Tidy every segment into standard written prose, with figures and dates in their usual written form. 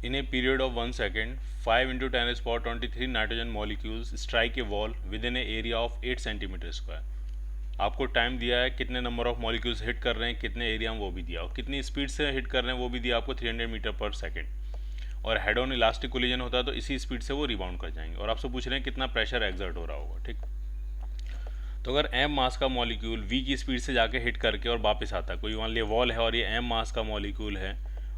In a period of 1 second, 5 into 10 is power 23 nitrogen molecules strike a wall with in A area of 8 centimetre square. आपको time दिया है, कितने number of molecules hit कर रहे हैं, कितने area में वो भी दिया, और कितनी स्पीड से हिट कर रहे हैं वो भी दिया आपको 300 मीटर पर सेकेंड। और हेड ऑन इलास्टिक कोलिजन होता है तो इसी स्पीड से वो रिबाउंड कर जाएंगे। और आपसे पूछ रहे हैं कितना प्रेशर एक्सर्ट हो रहा होगा। ठीक, तो अगर m मास का मॉलिक्यूल v की स्पीड से जाके हिट करके और वापस आता है, कोई मान लिया वॉल है और ये m मास का मॉलिक्यूल है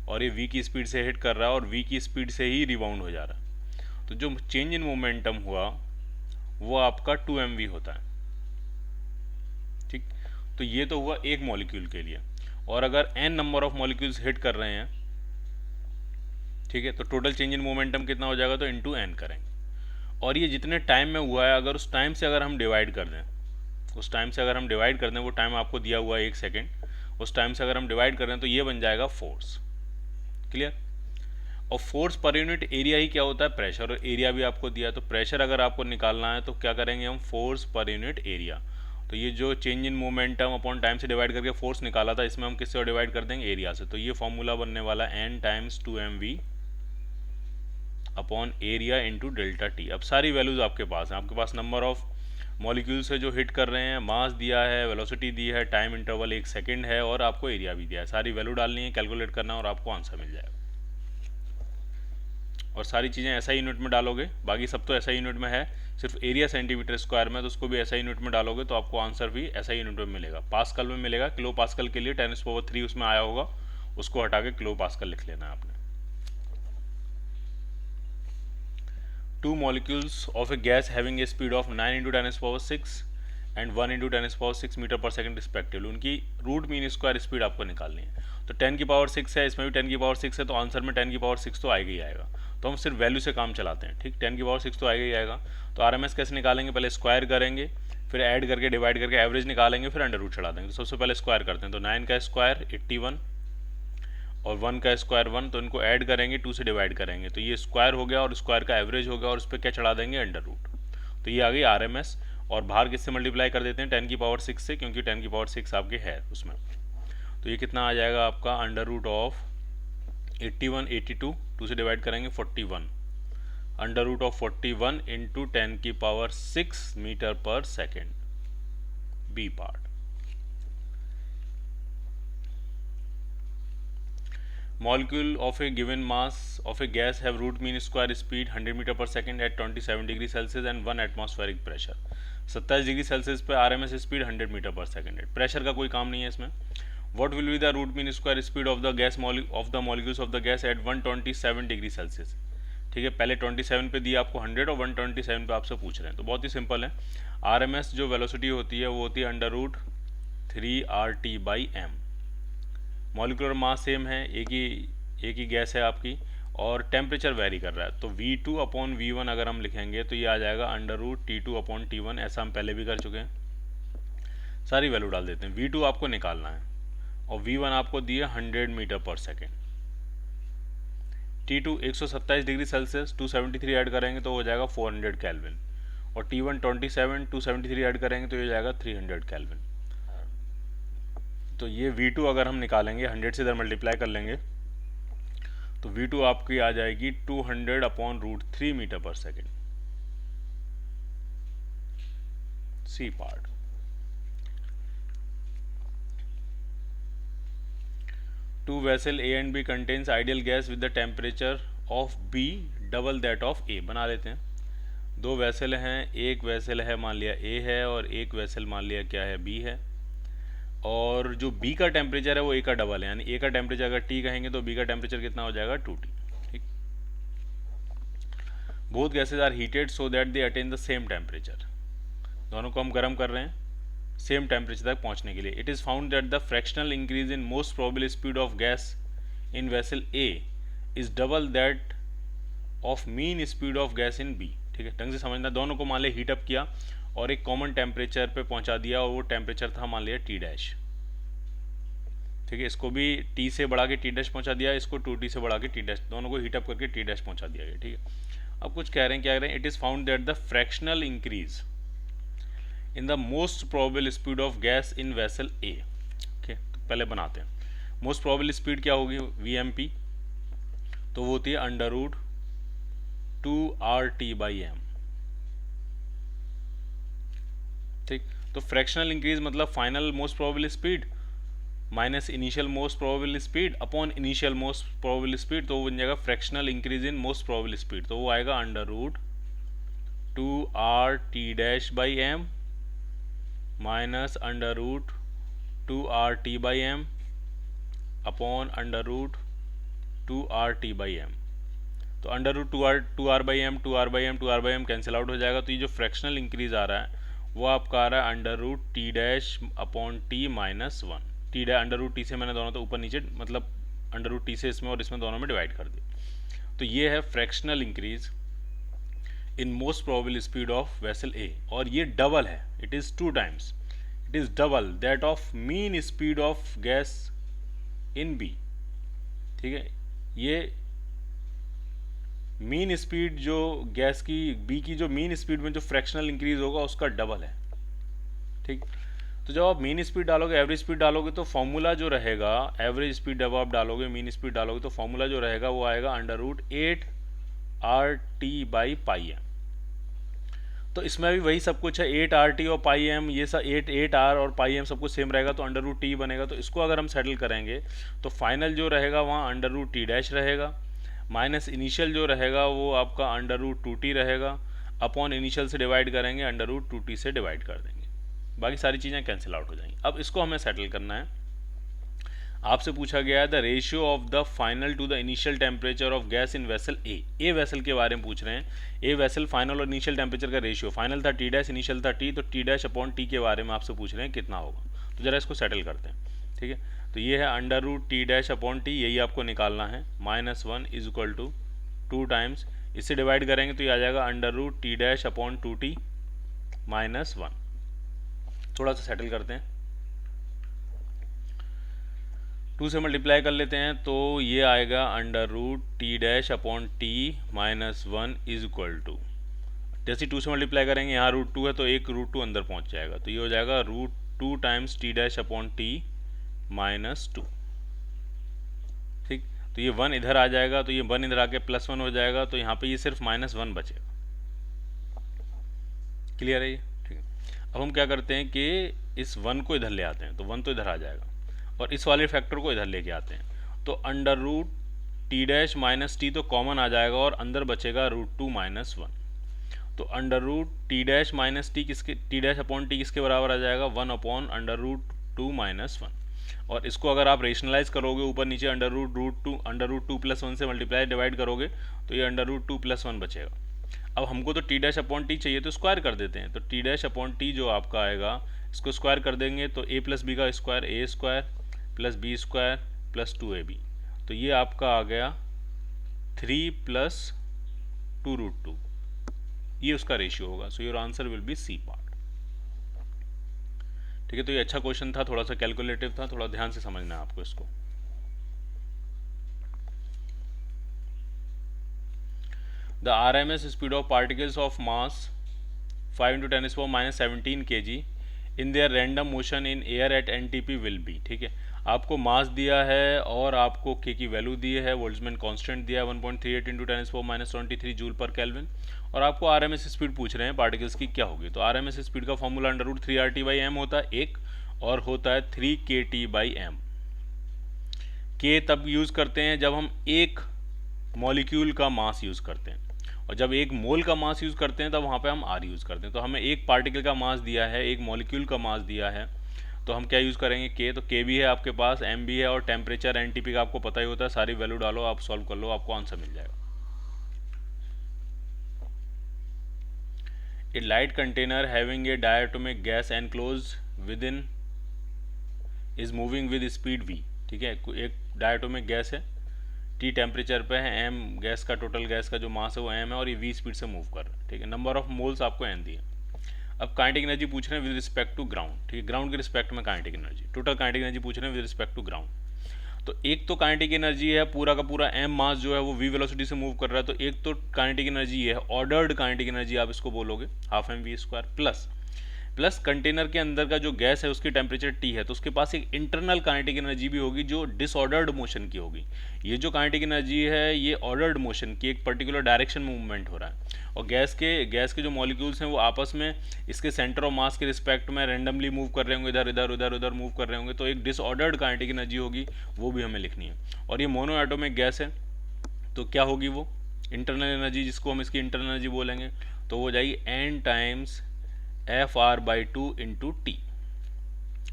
और ये v की स्पीड से हिट कर रहा है और v की स्पीड से ही रिबाउंड हो जा रहा है, तो जो चेंज इन मोमेंटम हुआ वो आपका 2mv होता है। ठीक, तो ये तो हुआ एक मॉलिक्यूल के लिए। और अगर n number of molecules hit कर रहे हैं, ठीक है, तो टोटल चेंज इन मोमेंटम कितना हो जाएगा, तो इंटू n करेंगे। और ये जितने टाइम में हुआ है, अगर उस टाइम से अगर हम डिवाइड कर दें, उस टाइम से अगर हम डिवाइड कर दें, वो टाइम आपको दिया हुआ है 1 सेकेंड, उस टाइम से अगर हम डिवाइड कर दें तो ये बन जाएगा फोर्स। क्लियर। और फोर्स पर यूनिट एरिया ही क्या होता है, प्रेशर, और एरिया भी आपको दिया है। तो प्रेशर अगर आपको निकालना है तो क्या करेंगे हम, फोर्स पर यूनिट एरिया। तो ये जो change in momentum upon time से डिवाइड करके फोर्स निकाला था, इसमें हम किससे डिवाइड कर देंगे, एरिया से। तो ये फॉर्मूला बनने वाला n times 2mv upon area into delta T. अब सारी वैल्यूज आपके पास हैं, आपके पास नंबर ऑफ मॉलिक्यूल्स है जो हिट कर रहे हैं, मास दिया है, वेलोसिटी दी है, टाइम इंटरवल 1 सेकेंड है, और आपको एरिया भी दिया है। सारी वैल्यू डालनी है, कैलकुलेट करना है, और आपको आंसर मिल जाएगा। और सारी चीज़ें ऐसा यूनिट में डालोगे, बाकी सब तो ऐसा यूनिट में है, सिर्फ एरिया सेंटीमीटर स्क्वायर में, तो उसको भी ऐसा यूनिट में डालोगे तो आपको आंसर भी ऐसा यूनिट में मिलेगा। पास्कल में मिलेगा, किलो पास्कल के लिए 10⁻³ उसमें आया होगा, उसको हटा के किलो पास्कल लिख लेना है आपने। Two molecules of a gas having a speed of 9 into 10⁻⁶ and 1 into 10⁻⁶ metre पर सेकंड रिस्पेक्टिवली, उनकी रूट मीन स्क्वायर स्पीड आपको निकालनी है। तो 10⁻⁶ है, इसमें भी 10⁻⁶ है, तो आंसर में 10⁻⁶ तो आएगा ही आएगा। तो हम सिर्फ वैल्यू से काम चलाते हैं। ठीक, 10⁻⁶ तो आएगा ही आएगा। तो RMS कैसे निकालेंगे, पहले स्क्वायर करेंगे, फिर ऐड करके डिवाइड करके एवरेज निकालेंगे, फिर अंडर रूट चढ़ा देंगे। तो सबसे पहले स्क्वायर करते हैं, तो 9 का स्क्वायर 81 और 1 का स्क्वायर 1, तो इनको ऐड करेंगे, 2 से डिवाइड करेंगे, तो ये स्क्वायर हो गया और स्क्वायर का एवरेज हो गया, और उस पर क्या चढ़ा देंगे, अंडर रूट। तो ये आ गई RMS। और बाहर किससे मल्टीप्लाई कर देते हैं, 10⁻⁶ से, क्योंकि 10⁻⁶ आपके है उसमें। तो ये कितना आ जाएगा आपका, अंडर रूट ऑफ 81 82, 2 से डिवाइड करेंगे 41, under root of 41 into 10⁻⁶ metre per second, B part. Molecule of a given mass of a gas have root mean square speed 100 metre per second at 27 degree Celsius and 1 atmospheric pressure. 27 degree Celsius पे RMS speed 100 metre per second है। Pressure का कोई काम नहीं है इसमें। What will be the root mean square speed of the gas of the molecules of the gas at 127 degree Celsius. ठीक है, पहले 27 पे दिया आपको 100 और 127 पे आपसे पूछ रहे हैं, तो बहुत ही सिंपल है। RMS जो वेलोसिटी होती है वो होती है under root 3RT/m। Molecular mass same है, एक ही गैस है आपकी, और टेम्परेचर वेरी कर रहा है, तो V2/V1 अगर हम लिखेंगे तो ये आ जाएगा अंडर रूट T2/T1। ऐसा हम पहले भी कर चुके हैं। सारी वैल्यू डाल देते हैं। V2 आपको निकालना है और V1 आपको दिया 100 metre per second. T2 127 degree Celsius, 273 add करेंगे तो हो जाएगा 400 केल्विन, और T1 27, 273 ऐड करेंगे तो ये जाएगा 300 केल्विन। तो ये V2 अगर हम निकालेंगे, 100 से इधर मल्टीप्लाई कर लेंगे, तो V2 आपकी आ जाएगी 200/√3 metre per second, C part. Two vessel A and B contains ideal gas with the temperature of B double that of A। बना लेते हैं। दो वेसल हैं, एक वेसल है मान लिया A है, और एक वेसल मान लिया क्या है, B है, और जो B का टेम्परेचर है वो A का डबल है, यानी A का टेम्परेचर अगर T कहेंगे तो B का टेम्परेचर कितना हो जाएगा, 2T। ठीक, both gases are heated so that they attain the same temperature. दोनों को हम गर्म कर रहे हैं सेम टेम्परेचर तक पहुंचने के लिए। It is found that the fractional increase in most probable speed of gas in vessel A is double that of mean speed of gas in B। ठीक है, ढंग से समझना। दोनों को मान लिया हीटअप किया और एक कॉमन टेम्परेचर पे पहुंचा दिया, और वो टेम्परेचर था मान लिया T'। ठीक है, इसको भी T से बढ़ा के T' पहुंचा दिया, इसको 2T से बढ़ा के T', दोनों को हीटअप करके T' पहुंचा दिया गया। ठीक है, अब कुछ कह रहे हैं, क्या कह रहे हैं, it is found that the fractional increase in the most probable speed of gas in vessel A। Okay, तो पहले बनाते हैं। मोस्ट प्रोबेबल स्पीड क्या होगी, VMP। तो वो होती है अंडर रूट 2RT/m। ठीक, तो फ्रैक्शनल इंक्रीज मतलब final most probable speed minus initial most probable speed upon initial most probable speed, तो वो बन जाएगा fractional increase in most probable speed, तो वो आएगा under root 2RT-m minus under root 2RT/m upon under root 2RT/m। तो under root 2R/m cancel out हो जाएगा, तो ये जो फ्रैक्शनल इंक्रीज आ रहा है वो आपका आ रहा है under root T' minus 1। T dash under root T से मैंने दोनों तो ऊपर नीचे मतलब अंडर रूट टी से इसमें और इसमें दोनों में डिवाइड कर दिया। तो ये है fractional increase in most probable speed of vessel A, और ये डबल है, it is 2 times, it is double that of mean speed of gas in B. ठीक है, ये मीन स्पीड जो गैस की बी की जो मीन स्पीड में जो फ्रैक्शनल इंक्रीज होगा उसका डबल है। ठीक, तो जब आप मीन स्पीड डालोगे एवरेज स्पीड डालोगे तो फॉर्मूला जो रहेगा, एवरेज स्पीड जब आप डालोगे मीन स्पीड डालोगे तो फॉर्मूला जो रहेगा वो आएगा अंडर रूट 8RT/πm। तो इसमें भी वही सब कुछ है, 8RT और πm, ये सब 8R और πm सब कुछ सेम रहेगा, तो अंडर रूट टी बनेगा। तो इसको अगर हम सेटल करेंगे तो फाइनल जो रहेगा वहाँ अंडर रूट T' रहेगा, माइनस इनिशियल जो रहेगा वो आपका अंडर रूट 2T रहेगा, अपॉन इनिशियल से डिवाइड करेंगे अंडर रूट 2T से डिवाइड कर देंगे, बाकी सारी चीज़ें कैंसिल आउट हो जाएंगी। अब इसको हमें सेटल करना है। आपसे पूछा गया है the ratio of the final to the initial temperature of gas in vessel A vessel के बारे में पूछ रहे हैं। ए वेसल फाइनल और इनिशियल टेम्परेचर का रेशियो, फाइनल था T', इनिशियल था T, तो T'/T के बारे में आपसे पूछ रहे हैं कितना होगा। तो जरा इसको सेटल करते हैं। ठीक है, तो ये है अंडर रूट T'/T, यही आपको निकालना है, -1 इज इक्वल टू 2 टाइम्स, इससे डिवाइड करेंगे तो ये आ जाएगा अंडर रूट T'/2T -1। थोड़ा सा सेटल करते हैं, 2 से मल्टीप्लाई कर लेते हैं तो ये आएगा under root T'/T -1 is equal to, जैसे 2 से मल्टीप्लाई करेंगे यहाँ रूट 2 है तो एक रूट 2 अंदर पहुँच जाएगा, तो ये हो जाएगा रूट 2 टाइम्स T'/T -2। ठीक, तो ये 1 इधर आ जाएगा, तो ये 1 इधर आके +1 हो जाएगा, तो यहाँ पे ये सिर्फ -1 बचेगा। क्लियर है ये? ठीक है, अब हम क्या करते हैं कि इस 1 को इधर ले आते हैं, तो 1 तो इधर आ जाएगा, और इस वाले फैक्टर को इधर लेके आते हैं, तो अंडर रूट T' - T तो कॉमन आ जाएगा और अंदर बचेगा रूट 2 -1। तो अंडर रूट T' - T किसके T'/T किसके बराबर आ जाएगा, 1 अंडर रूट 2 -1। और इसको अगर आप रेशनलाइज करोगे ऊपर नीचे अंडर रूट 2 + 1 से मल्टीप्लाई डिवाइड करोगे तो ये अंडर रूट 2 + 1 बचेगा। अब हमको तो T'/T चाहिए तो स्क्वायर कर देते हैं, तो T'/T जो आपका आएगा इसको स्क्वायर कर देंगे तो a + b का स्क्वायर a² + b² + 2ab, तो ये आपका आ गया 3 + 2√2, ये उसका रेशियो होगा। So your answer will be C part. ठीक है, तो ये अच्छा क्वेश्चन था, थोड़ा सा कैलकुलेटिव था, थोड़ा ध्यान से समझना है आपको इसको। The RMS speed of particles of mass 5 × 10⁻⁻17 kg in their random motion in air at NTP will be. ठीक है, आपको मास दिया है और आपको k की वैल्यू दी है, बोल्ट्जमैन कांस्टेंट दिया है 1.38 × 10⁻23 जूल पर केल्विन, और आपको RMS स्पीड पूछ रहे हैं पार्टिकल्स की क्या होगी। तो RMS स्पीड का फॉर्मूला अंडर रूट 3RT/m होता है एक, और होता है 3kT/m। k तब यूज़ करते हैं जब हम एक मॉलिक्यूल का मास यूज़ करते हैं, और जब एक मोल का मास यूज़ करते हैं तब वहाँ पे हम R यूज़ करते हैं। तो हमें एक पार्टिकल का मास दिया है, एक मॉलिक्यूल का मास दिया है, तो हम क्या यूज़ करेंगे k, तो k भी है आपके पास, m भी है, और टेम्परेचर NTP का आपको पता ही होता है, सारी वैल्यू डालो, आप सॉल्व कर लो, आपको आंसर मिल जाएगा। A light container having a diatomic gas enclose within is moving with speed v। ठीक है, एक डायटोमिक गैस है, T टेम्परेचर पे है, m गैस का टोटल गैस का जो मास है वो m है, और ये v स्पीड से मूव कर रहा है। ठीक है, नंबर ऑफ मोल्स आपको n दिए। अब काइनेटिक एनर्जी पूछ रहे हैं विद रिस्पेक्ट टू ग्राउंड। ठीक है, ग्राउंड के रिस्पेक्ट में kinetic energy, total kinetic energy पूछ रहे हैं विद रिस्पेक्ट टू ग्राउंड। तो एक तो काइनेटिक एनर्जी है, पूरा का पूरा m मास जो है वो v वेलोसिटी से मूव कर रहा है, तो एक तो काइनेटिक एनर्जी ये है, ऑर्डर्ड काइनेटिक एनर्जी आप इसको बोलोगे, ½ mv² प्लस प्लस कंटेनर के अंदर का जो गैस है उसकी टेम्परेचर टी है, तो उसके पास एक इंटरनल काइनेटिक एनर्जी भी होगी जो डिसऑर्डर्ड मोशन की होगी। ये जो काइनेटिक एनर्जी है ये ऑर्डर्ड मोशन की, एक पर्टिकुलर डायरेक्शन में मूवमेंट हो रहा है। और गैस के जो मॉलिक्यूल्स हैं वो आपस में इसके सेंटर ऑफ मास के रिस्पेक्ट में रैंडमली मूव कर रहे होंगे, इधर इधर उधर उधर मूव कर रहे होंगे, तो एक डिसऑर्डर्ड काइनेटिक एनर्जी होगी, वो भी हमें लिखनी है। और ये मोनो एटॉमिक गैस है तो क्या होगी वो इंटरनल एनर्जी, जिसको हम इसकी इंटरनल एनर्जी बोलेंगे, तो वो हो जाएगी n times F R by two into T.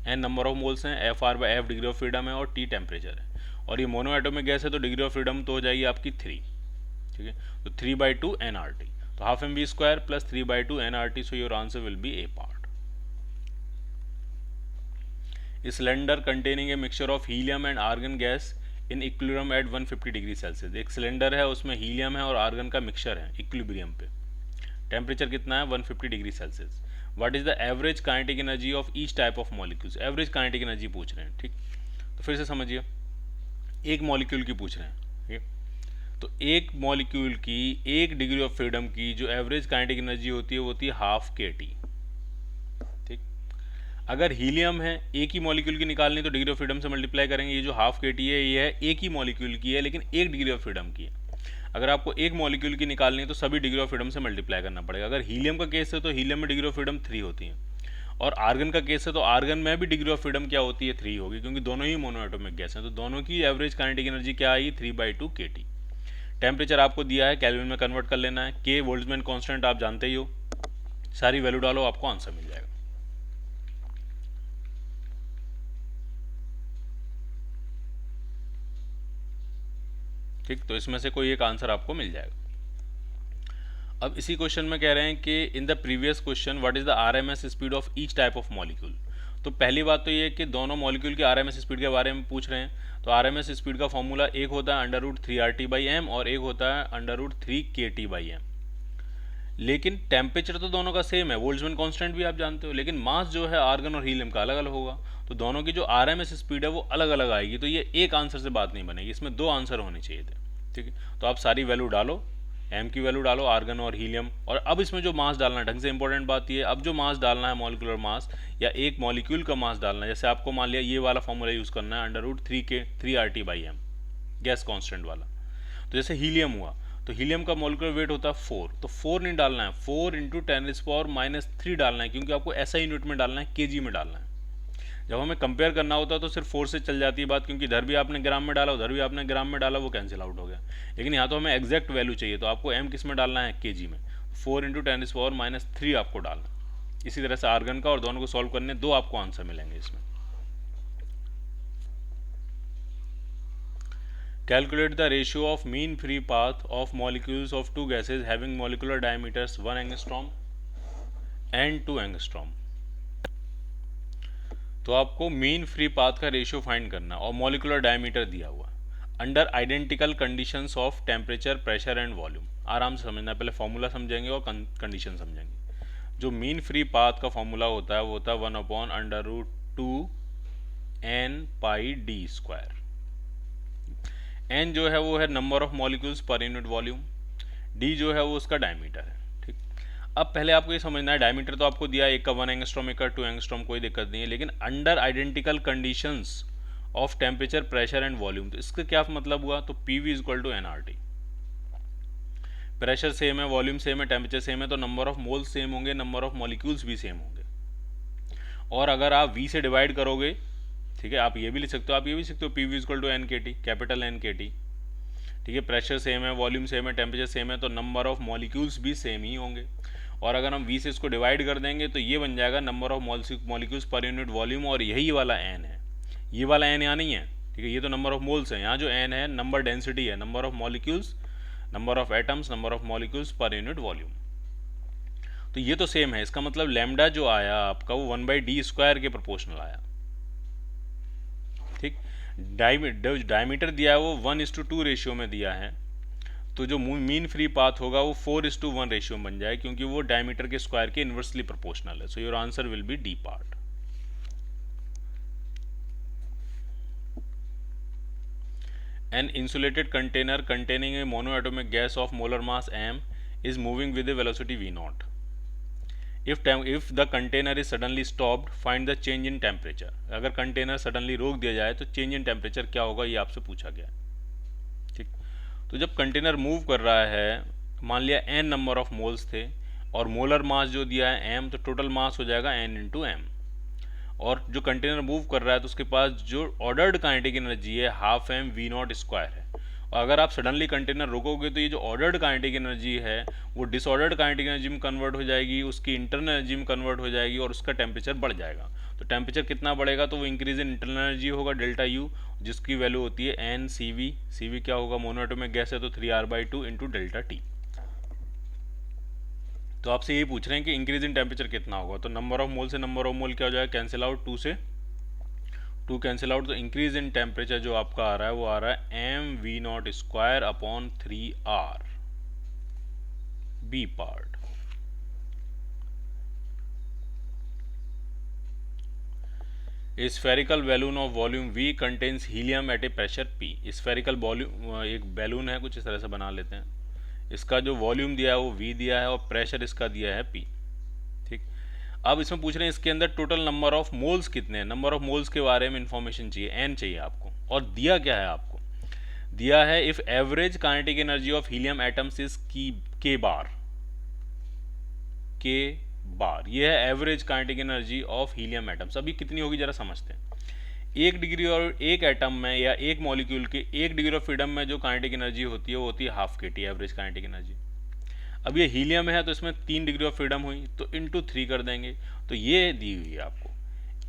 N number of moles हैं, F R by F degree of freedom है और टी टेम्परेचर है। और ये मोनो एटॉमिक गैस है तो डिग्री ऑफ फ्रीडम तो हो जाएगी आपकी 3। ठीक है, तो 3/2 nRT, तो half M V square plus 3/2 nRT, so your answer will be A part. Cylinder containing a mixture of helium and argon gas in equilibrium at 150 degree Celsius. एक cylinder है उसमें हीलियम है और आर्गन का mixture है equilibrium पे, temperature कितना है 150 degree Celsius. What is the average kinetic energy of each type of molecules, average kinetic energy पूछ रहे हैं। ठीक, तो फिर से समझिए, एक मॉलिक्यूल की पूछ रहे हैं। ठीक, तो एक मॉलिक्यूल की 1 डिग्री ऑफ फ्रीडम की जो एवरेज काइनेटिक एनर्जी होती है वो होती है हाफ kT। ठीक, अगर हीलियम है एक ही मॉलिक्यूल की निकालनी तो डिग्री ऑफ फ्रीडम से मल्टीप्लाई करेंगे, ये जो हाफ kT है ये है एक ही मॉलिक्यूल की है लेकिन 1 डिग्री ऑफ फ्रीडम की है। अगर आपको एक मॉलिक्यूल की निकालनी है तो सभी डिग्री ऑफ फ्रीडम से मल्टीप्लाई करना पड़ेगा। अगर हीलियम का केस है तो हीलियम में डिग्री ऑफ फ्रीडम 3 होती है, और आर्गन का केस है तो आर्गन में भी डिग्री ऑफ फ्रीडम क्या होती है 3 होगी, क्योंकि दोनों ही मोनो एटॉमिक गैस हैं। तो दोनों की एवरेज काइनेटिक एनर्जी क्या आई 3/2 kT। टेम्परेचर आपको दिया है, केल्विन में कन्वर्ट कर लेना है। के बोल्ट्जमैन कांस्टेंट आप जानते ही हो, सारी वैल्यू डालो आपको आंसर मिल जाएगा। ठीक, तो इसमें से कोई एक आंसर आपको मिल जाएगा। अब इसी क्वेश्चन में कह रहे हैं कि in the previous question what is the RMS speed of each type of molecule. तो पहली बात तो ये है कि दोनों मॉलिक्यूल की आरएमएस स्पीड के बारे में पूछ रहे हैं। तो आरएमएस स्पीड का फॉर्मूला एक होता है √3RT/m और एक होता है √3kT/m। लेकिन टेम्परेचर तो दोनों का सेम है, बोल्ट्जमैन कांस्टेंट भी आप जानते हो, लेकिन मास जो है आर्गन और हीलियम का अलग अलग होगा। तो दोनों की जो आरएमएस स्पीड है वो अलग अलग आएगी। तो ये एक आंसर से बात नहीं बनेगी, इसमें 2 आंसर होने चाहिए थे। ठीक है, तो आप सारी वैल्यू डालो, एम की वैल्यू डालो, आर्गन और हीलियम, और अब इसमें जो मास डालना है ढंग से इंपॉर्टेंट बात ये है, अब जो मास डालना है मॉलिक्यूलर मास या एक मॉलिक्यूल का मास डालना है, जैसे आपको मान लिया ये वाला फॉर्मूला यूज़ करना है √3RT/m गैस कांस्टेंट वाला। तो जैसे हीलियम हुआ तो हीलियम का मॉलिक्यूलर वेट होता है 4, तो 4 नहीं डालना है, 4 × 10⁻³ डालना है, क्योंकि आपको ऐसा यूनिट में डालना है, केजी में डालना है। जब हमें कंपेयर करना होता है तो सिर्फ 4 से चल जाती है बात, क्योंकि इधर भी आपने ग्राम में डाला उधर भी आपने ग्राम में डाला, वो कैंसिल आउट हो गया। लेकिन यहाँ तो हमें एग्जैक्ट वैल्यू चाहिए, तो आपको एम किस में डालना है केजी में, 4 × 10⁻³ आपको डालना। इसी तरह से आर्गन का, और दोनों को सॉल्व करने 2 आपको आंसर मिलेंगे इसमें। Calculate the ratio of mean free path of molecules of two gases having molecular diameters 1 angstrom and 2 angstrom। तो आपको मीन फ्री पाथ का रेशियो फाइंड करना और मॉलिक्यूलर डायमीटर दिया हुआ under identical conditions of temperature, pressure and volume. आराम से समझना, पहले फॉर्मूला समझेंगे और कंडीशन समझेंगे। जो मीन फ्री पाथ का फॉर्मूला होता है वो होता है 1/√2 n πd²। n जो है वो है number of molecules per unit volume, d जो है वो उसका डायमीटर है। ठीक, अब पहले आपको ये समझना है, डायमीटर तो आपको दिया है, एक का 1 एंगस्ट्रॉम, एक का 2 एंगस्ट्रॉम, कोई दिक्कत नहीं है, लेकिन under identical conditions of temperature, pressure and volume. तो इसका क्या मतलब हुआ, तो PV = nRT। प्रेशर सेम है, वॉल्यूम सेम है, टेम्परेचर सेम है, तो नंबर ऑफ मोल्स सेम होंगे, नंबर ऑफ मॉलिक्यूल्स भी सेम होंगे। और अगर आप V से डिवाइड करोगे, ठीक है, आप ये भी लिख सकते हो, आप ये भी लिख सकते हो PV = nKT, कैपिटल nKT। ठीक है, प्रेशर सेम है, वॉल्यूम सेम है, टेम्परेचर सेम है, तो नंबर ऑफ मॉलिक्यूल्स भी सेम ही होंगे। और अगर हम V से इसको डिवाइड कर देंगे तो ये बन जाएगा number of molecules per unit volume, और यही वाला n है। ये वाला n यहाँ नहीं है, ठीक है, ये तो नंबर ऑफ मोल्स है। यहाँ जो n है नंबर डेंसिटी है, number of molecules, number of atoms, number of molecules per unit volume. तो ये तो सेम है, इसका मतलब लैम्डा जो आया आपका वो 1/d² के प्रोपोर्शनल आया। ठीक, डायमीटर दिया है वो 1:2 रेशियो में दिया है, तो जो मीन फ्री पाथ होगा वो 4:1 रेशियो में बन जाए, क्योंकि वो डायमीटर के स्क्वायर के इनवर्सली प्रोपोर्शनल है। सो your answer will B D part. An insulated container containing a monoatomic gas of molar mass m is moving with a velocity v0। If the container is suddenly stopped find the change in temperature. अगर container suddenly रोक दिया जाए तो change in temperature क्या होगा, ये आपसे पूछा गया है। ठीक, तो जब कंटेनर मूव कर रहा है, मान लिया n नंबर ऑफ मोल्स थे और मोलर मास जो दिया है m, तो टोटल मास हो जाएगा n इंटू एम। और जो कंटेनर मूव कर रहा है तो उसके पास जो ऑर्डर्ड काइनेटिक एनर्जी है half M V not square है। और अगर आप सडनली कंटेनर रोकोगे तो ये जो ऑर्डर्ड काइनेटिक एनर्जी है वो डिसऑर्डर्ड काइनेटिक एनर्जी में कन्वर्ट हो जाएगी, उसकी इंटरनल एनर्जी में कन्वर्ट हो जाएगी और उसका टेम्परेचर बढ़ जाएगा। तो टेम्परेचर कितना बढ़ेगा, तो वो इंक्रीज इन इंटरनल एनर्जी होगा डेल्टा यू, जिसकी वैल्यू होती है N C V. C V क्या होगा, मोनोएटॉमिक गैस है तो 3r/2 इंटू डेल्टा टी। तो आपसे ये पूछ रहे हैं कि इंक्रीज इन टेम्परेचर कितना होगा, तो नंबर ऑफ मोल से नंबर ऑफ मोल क्या हो जाएगा, कैंसिल आउट, 2 से 2 कैंसिल आउट। तो इंक्रीज इन टेम्परेचर जो आपका आ रहा है वो आ रहा है M V not square upon 3r, B part. A spherical balloon of volume V contains helium at a pressure P। Spherical volume एक बैलून है, कुछ इस तरह से बना लेते हैं। इसका जो वॉल्यूम दिया है वो V दिया है और प्रेशर इसका दिया है P। ठीक, अब इसमें पूछ रहे हैं इसके अंदर टोटल नंबर ऑफ मोल्स कितने हैं। नंबर ऑफ मोल्स के बारे में इंफॉर्मेशन चाहिए, n चाहिए आपको। और दिया क्या है आपको, दिया है if average kinetic energy of helium atoms is के बार। ये है average kinetic energy of helium atoms. अभी कितनी होगी जरा समझते हैं। 1 डिग्री और एक एटम में या एक मॉलिक्यूल के 1 डिग्री ऑफ फ्रीडम में जो काइनेटिक एनर्जी होती है वो होती है half kT, average kinetic energy. अब ये हीलियम है तो इसमें 3 डिग्री ऑफ फ्रीडम हुई तो इंटू 3 कर देंगे, तो ये दी हुई है आपको।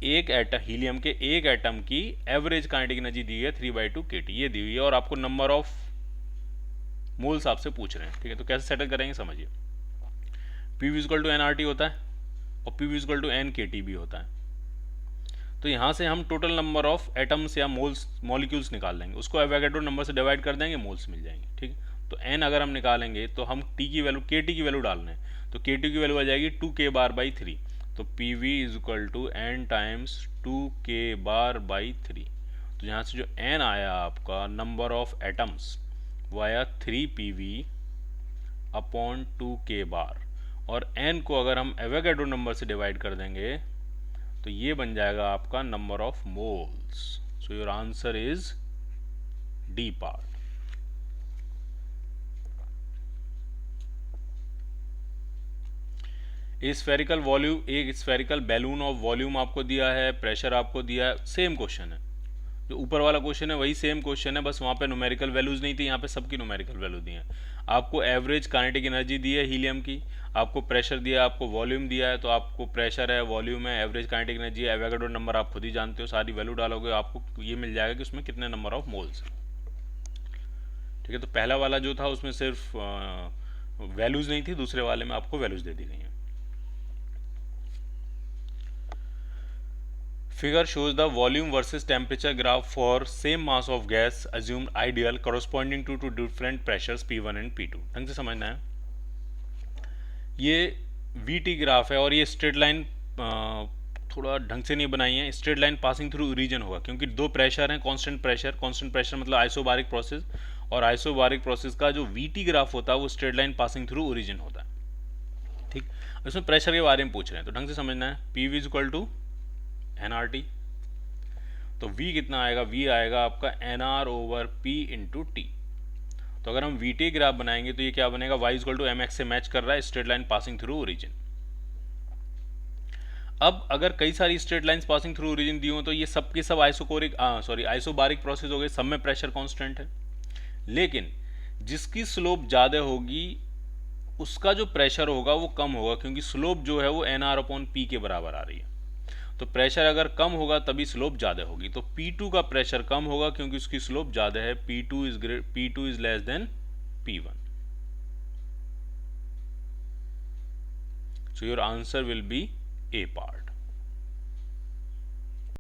एक एटम हीलियम के एक एटम की एवरेज काइनेटिक एनर्जी दी है 3/2 kT, ये दी हुई है। और आपको नंबर ऑफ मोल्स आपसे पूछ रहे हैं। ठीक है, तो कैसे सेटल करेंगे समझिए। P इक्वल टू nRT होता है और P इक्वल टू nKT भी होता है। तो यहाँ से हम टोटल नंबर ऑफ एटम्स या मोल्स मॉलिक्यूल्स निकाल लेंगे, उसको एवोगैड्रो नंबर से डिवाइड कर देंगे, मोल्स मिल जाएंगे। ठीक है, तो n अगर हम निकालेंगे तो हम t की वैल्यू kT की वैल्यू डालना है, तो kT की वैल्यू आ जाएगी 2k/3। तो PV is equal to n times 2k/3। तो यहाँ से जो n आया आपका नंबर ऑफ एटम्स वो आया 3PV अपॉन 2k/। और n को अगर हम एवोगैड्रो नंबर से डिवाइड कर देंगे तो ये बन जाएगा आपका number of moles. So your answer is D part. Spherical volume, एक स्फेरिकल बैलून ऑफ वॉल्यूम आपको दिया है, प्रेशर आपको दिया है। सेम क्वेश्चन है, जो ऊपर वाला क्वेश्चन है वही सेम क्वेश्चन है, बस वहाँ पे न्यूमेरिकल वैल्यूज नहीं थी, यहाँ पे सबकी न्यूमेरिकल वैल्यू दी है। आपको एवरेज काइनेटिक एनर्जी दी है हीलियम की, आपको प्रेशर दिया है, आपको वॉल्यूम दिया है। तो आपको प्रेशर है, वॉल्यूम है, एवरेज काइनेटिक एनर्जी है, एवोगैड्रो नंबर आप खुद ही जानते हो, सारी वैल्यू डालोगे आपको ये मिल जाएगा कि उसमें कितने नंबर ऑफ मोल्स हैं। ठीक है, तो पहला वाला जो था उसमें सिर्फ वैल्यूज नहीं थी, दूसरे वाले में आपको वैल्यूज दे दी गई हैं। Figure shows the volume versus temperature graph for same mass of gas assumed ideal corresponding to different pressures P1 and P2। ढंग से समझना है, ये VT ग्राफ है और ये स्ट्रेट लाइन थोड़ा ढंग से नहीं बनाई है। Straight line passing through region होगा क्योंकि दो प्रेशर हैं, कांस्टेंट प्रेशर मतलब आइसोबारिक प्रोसेस, और आइसोबारिक प्रोसेस का जो VT ग्राफ होता है वो straight line passing through origin होता है। ठीक, इसमें प्रेशर के बारे में पूछ रहे हैं तो ढंग से समझना है। PV is equal to nRT, तो V कितना आएगा, V आएगा आपका nR/P इंटू T। तो अगर हम VT ग्राफ बनाएंगे तो ये क्या बनेगा, Y इक्वल टू mx से मैच कर रहा है, straight line passing through origin. अब अगर कई सारी straight lines passing through origin दी हो तो ये सब के सब आइसोबारिक प्रोसेस हो गए, सब में प्रेशर कांस्टेंट है। लेकिन जिसकी स्लोप ज़्यादा होगी उसका जो प्रेशर होगा वो कम होगा, क्योंकि स्लोप जो है वो nR/P के बराबर आ रही है। तो प्रेशर अगर कम होगा तभी स्लोप ज़्यादा होगी। तो P2 का प्रेशर कम होगा क्योंकि उसकी स्लोप ज़्यादा है। P2 is less than P1। So your answer will B A part.